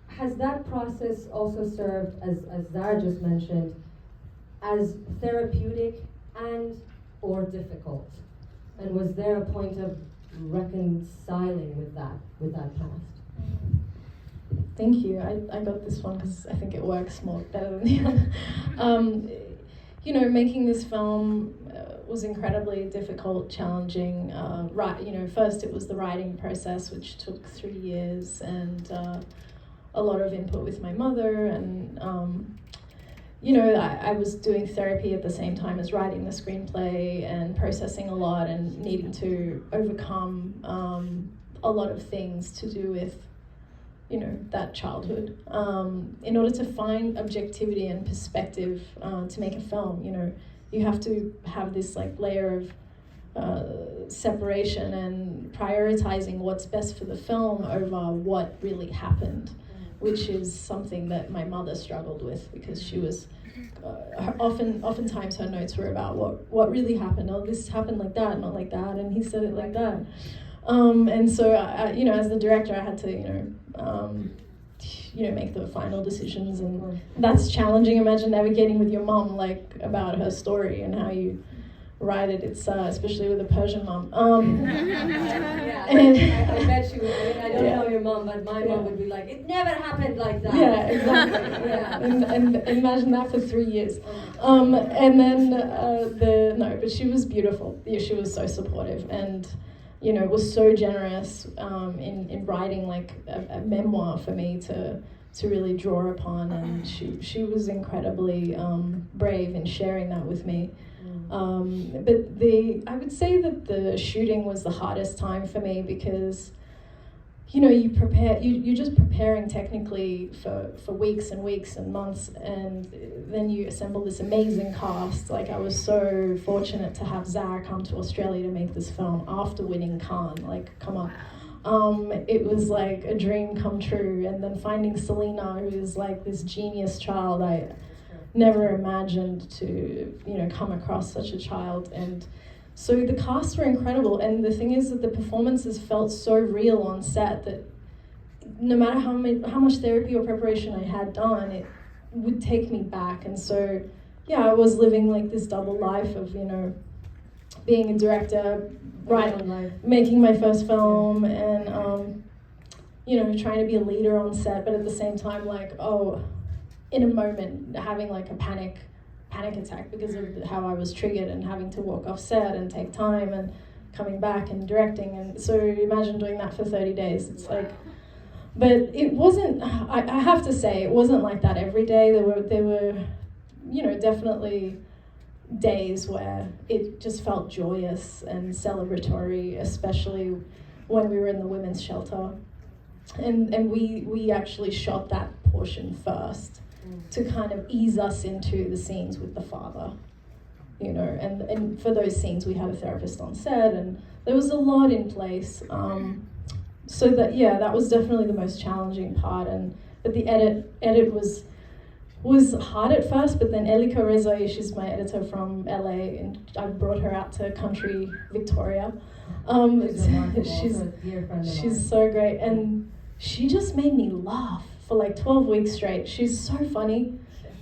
Has that process also served, as Zara just mentioned, as therapeutic and or difficult? And was there a point of reconciling with that past? Thank you. I got this one because I think it works more better than the other. Making this film was incredibly difficult, challenging. First it was the writing process, which took 3 years, and a lot of input with my mother, and I was doing therapy at the same time as writing the screenplay and processing a lot and needing to overcome a lot of things to do with that childhood. In order to find objectivity and perspective to make a film, you have to have this layer of separation and prioritizing what's best for the film over what really happened, which is something that my mother struggled with, because she was oftentimes her notes were about what really happened. Oh, this happened like that, not like that, and he said it like that. And so, as the director, I had to, make the final decisions, and that's challenging. Imagine navigating with your mom, about her story and how you write it. It's especially with a Persian mom. Yeah, I bet she would. I don't know your mom, but my mom would be like, "It never happened like that." Yeah, exactly. Yeah, and imagine that for 3 years. And then but she was beautiful. Yeah, she was so supportive, and was so generous in writing a memoir for me to really draw upon, and she was incredibly brave in sharing that with me. But I would say that the shooting was the hardest time for me, because you're just preparing technically for weeks and weeks and months, and then you assemble this amazing cast. I was so fortunate to have Zar come to Australia to make this film after winning Cannes. Come on. It was a dream come true, and then finding Selena, who is this genius child. I never imagined to come across such a child, and so the casts were incredible. And the thing is that the performances felt so real on set that no matter how much therapy or preparation I had done, it would take me back. And so I was living this double life of being a director, making my first film, and trying to be a leader on set, but at the same time in a moment having a panic attack because of how I was triggered, and having to walk off set and take time and coming back and directing. And so imagine doing that for 30 days. It's but it wasn't, I have to say, it wasn't like that every day. There were definitely days where it just felt joyous and celebratory, especially when we were in the women's shelter. And we actually shot that portion first to kind of ease us into the scenes with the father, and for those scenes we had a therapist on set, and there was a lot in place. So that was definitely the most challenging part, but the edit was hard at first, but then Elika Rezai, she's my editor from LA, and I brought her out to country Victoria. She's so great, and she just made me laugh for 12 weeks straight. She's so funny,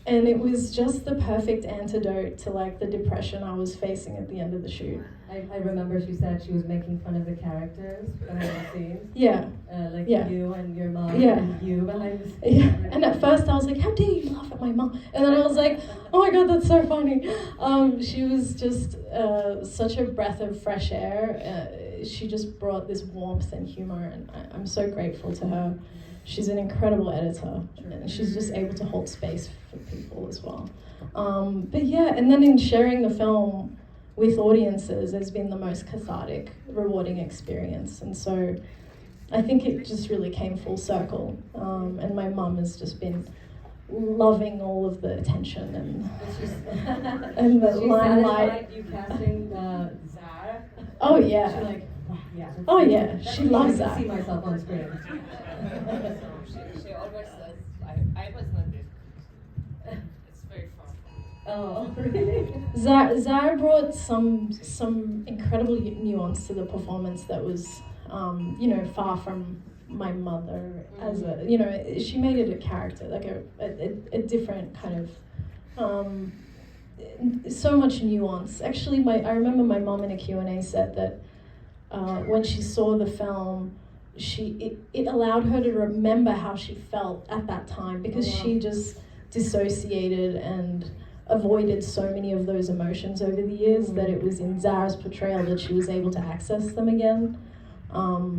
and it was just the perfect antidote to the depression I was facing at the end of the shoot. I remember she said she was making fun of the characters behind the scenes. Yeah. You and your mom and you behind the scenes. Yeah. And at first I was like, how dare you laugh at my mom? And then I was like, oh my God, that's so funny. She was just such a breath of fresh air. She just brought this warmth and humor, and I'm so grateful to her. She's an incredible editor, and she's just able to hold space for people as well. And then in sharing the film with audiences has been the most cathartic, rewarding experience. And so I think it just really came full circle. And my mum has just been loving all of the attention and the limelight. You casting Zara? Oh yeah. Oh yeah, she loves that. I see myself on screen. She always says, I was not there. It's very far from me. Oh, really? Zara brought some incredible nuance to the performance that was, far from my mother as a, you know, she made it a character, like a different kind of, so much nuance. Actually, I remember my mom in a Q&A said that when she saw the film, it allowed her to remember how she felt at that time, because she just dissociated and avoided so many of those emotions over the years, that it was in Zara's portrayal that she was able to access them again.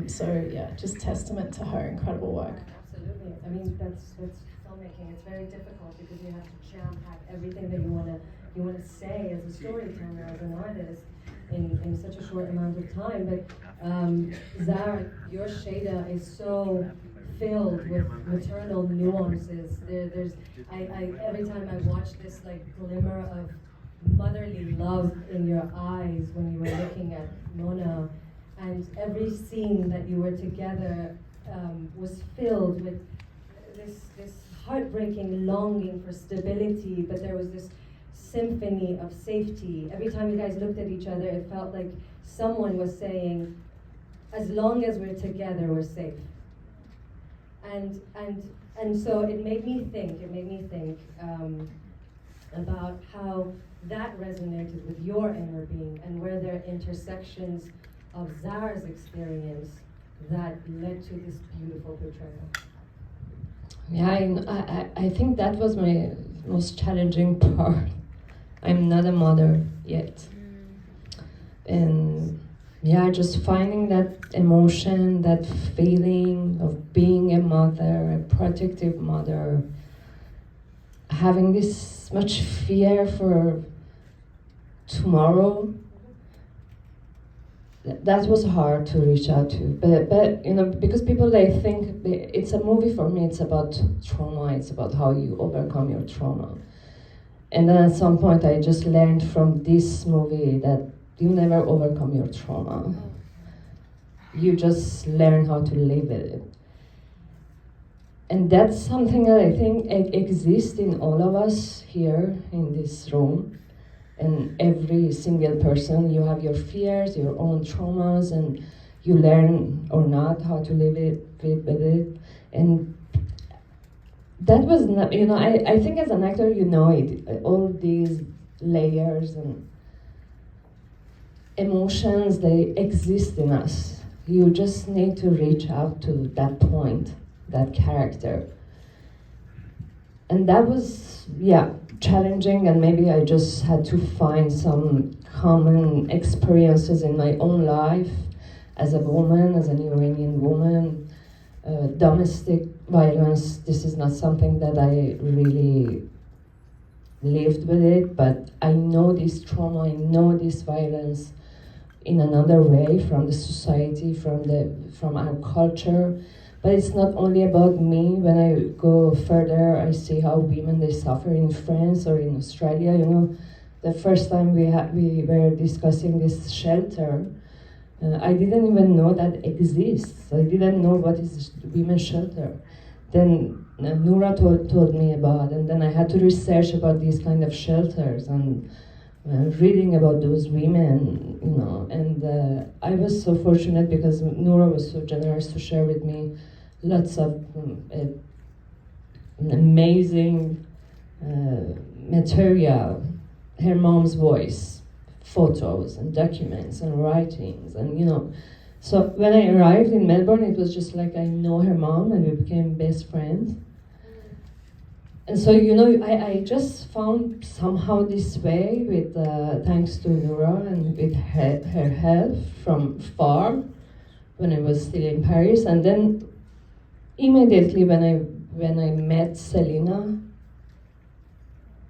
So yeah, just testament to her incredible work. Absolutely. I mean, that's filmmaking. It's very difficult because you have to jam pack everything that you want to say as a storyteller, as an artist, in such a short amount of time. But Zara, your Shayda is so filled with maternal nuances. There's every time I watch this like glimmer of motherly love in your eyes when you were looking at Nona, and every scene that you were together was filled with this heartbreaking longing for stability, but there was this symphony of safety. Every time you guys looked at each other, it felt like someone was saying, as long as we're together, we're safe. And so it made me think about how that resonated with your inner being, and where there are intersections of Zara's experience that led to this beautiful portrayal. Yeah, I think that was my most challenging part. I'm not a mother yet. And yeah, just finding that emotion, that feeling of being a mother, a protective mother, having this much fear for tomorrow, that was hard to reach out to. But you know, because people, they think it's a movie. For me, it's about trauma. It's about how you overcome your trauma. And then at some point, I just learned from this movie that you never overcome your trauma. You just learn how to live with it. And that's something that I think exists in all of us here in this room. And every single person, you have your fears, your own traumas, and you learn or not how to live with it. And that was not, you know, I think as an actor, you know it, all these layers and emotions, they exist in us. You just need to reach out to that point, that character. And that was, yeah, challenging, and maybe I just had to find some common experiences in my own life as a woman, as an Iranian woman. Domestic violence, this is not something that I really lived with it, but I know this trauma, I know this violence in another way from the society, from our culture. But it's not only about me. When I go further, I see how women, they suffer in France or in Australia. You know, the first time we were discussing this shelter, I didn't even know that exists. I didn't know what is women's shelter. Then Noora told me about, and then I had to research about these kind of shelters and reading about those women, you know. And I was so fortunate because Noora was so generous to share with me lots of amazing material, her mom's voice, photos and documents and writings, and you know. So when I arrived in Melbourne, it was just like I know her mom and we became best friends. And so, you know, I just found somehow this way with, thanks to Noora and with her help from far when I was still in Paris. And then immediately when I met Selena,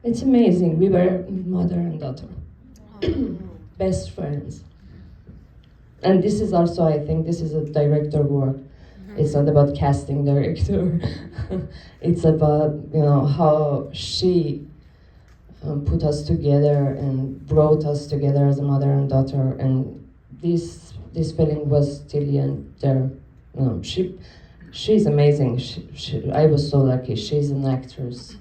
it's amazing. We were mother and daughter, best friends. And this is also, I think, this is a director work. It's not about casting director. It's about, you know, how she put us together and brought us together as a mother and daughter. And this feeling was still there. You know, she's amazing. I was so lucky. She's an actress.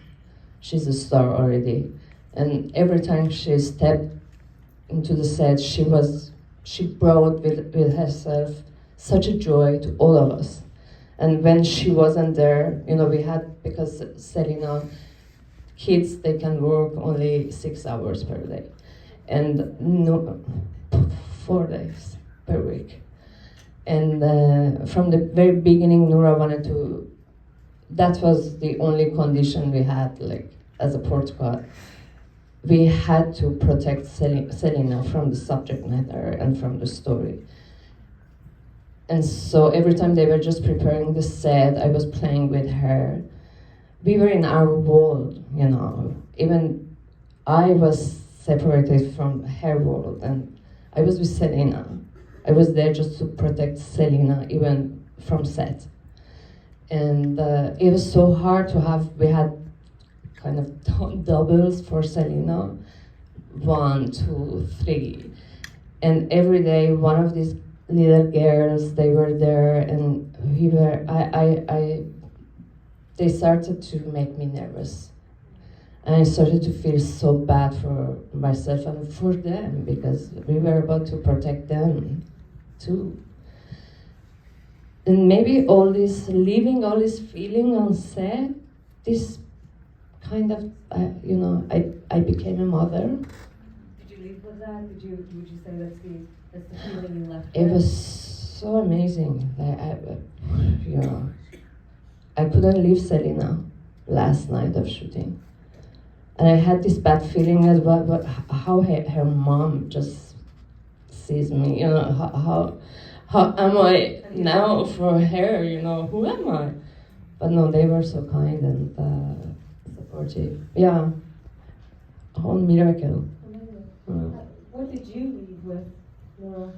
She's a star already. And every time she stepped into the set, she brought with herself such a joy to all of us. And when she wasn't there, you know, we had, because Selena, kids, they can work only 6 hours per day. And no, 4 days per week. And from the very beginning, Noora wanted to, that was the only condition we had, like, as a Portugal. We had to protect Selena from the subject matter and from the story. And so every time they were just preparing the set, I was playing with her. We were in our world, you know. Even I was separated from her world, and I was with Selena. I was there just to protect Selena, even from set. And it was so hard to have, we had kind of doubles for Selena, 1, 2, 3. And every day, one of these little girls, they were there, and we were, they started to make me nervous. And I started to feel so bad for myself and for them, because we were about to protect them too. And maybe all this living, all this feeling on set, this kind of, you know, I became a mother. Did you leave with that? Would you say that's the feeling you left It with? was so amazing. You know, I couldn't leave Selena last night of shooting. And I had this bad feeling as well, but how her mom just sees me, you know, how am I now for her, you know, who am I? But no, they were so kind and supportive. Yeah, a whole miracle. Amazing. What did you leave with, Noora?